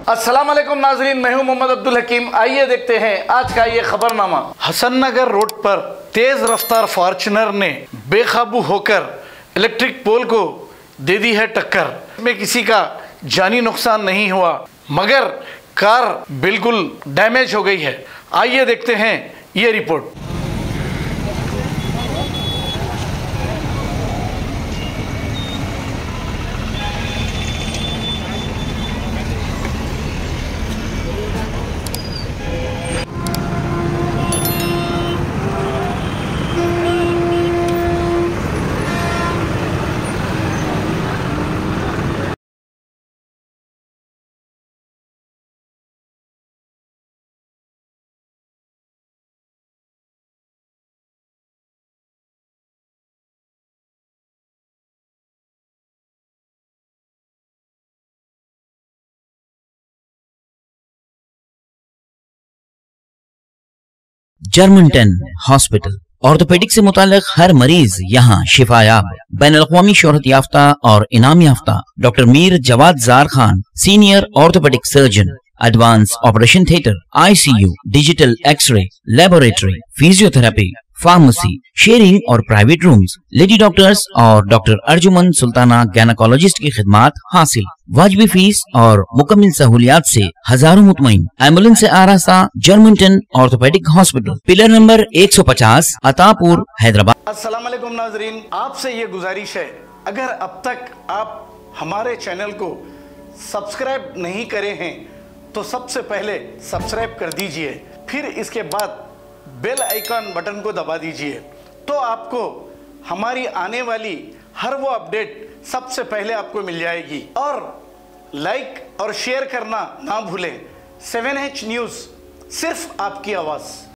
अस्सलाम वालेकुम नाजरीन, मैं हूं मोहम्मद अब्दुल हकीम। आइए देखते हैं आज का ये खबरनामा। हसन नगर रोड पर तेज रफ्तार फॉर्च्यूनर ने बेकाबू होकर इलेक्ट्रिक पोल को दे दी है टक्कर। में किसी का जानी नुकसान नहीं हुआ, मगर कार बिल्कुल डैमेज हो गई है। आइए देखते हैं ये रिपोर्ट। जर्मनटन हॉस्पिटल ऑर्थोपेडिक से मुताल्लिक हर मरीज यहाँ शिफायाब। बैनुल-अक़वामी शोहरत याफ्ता और इनाम याफ्ता doctor Mir Jawad Zar Khan, senior orthopaedic surgeon, advance operation theatre, ICU, digital x-ray, laboratory, physiotherapy, pharmacy, sharing और प्राइवेट रूम्स, लेडी डॉक्टर्स और डॉक्टर अर्जुमन सुल्ताना गायनेकोलॉजिस्ट की खिदमात हासिल। वाजिबी फीस और मुकम्मल सहूलियात से हजारों मुतमईन। एम्बुलेंस से आरास्ता Germanton orthopaedic hospital, pillar number 150, Attapur, Hyderabad. अस्सलाम वालेकुम नाजरीन, आपसे ये गुजारिश है, अगर अब तक आप हमारे चैनल को सब्सक्राइब नहीं करे हैं तो सबसे पहले सब्सक्राइब कर दीजिए, फिर इसके बाद बेल आइकन बटन को दबा दीजिए, तो आपको हमारी आने वाली हर वो अपडेट सबसे पहले आपको मिल जाएगी। और लाइक और शेयर करना ना भूलें। 7H न्यूज़, सिर्फ आपकी आवाज़।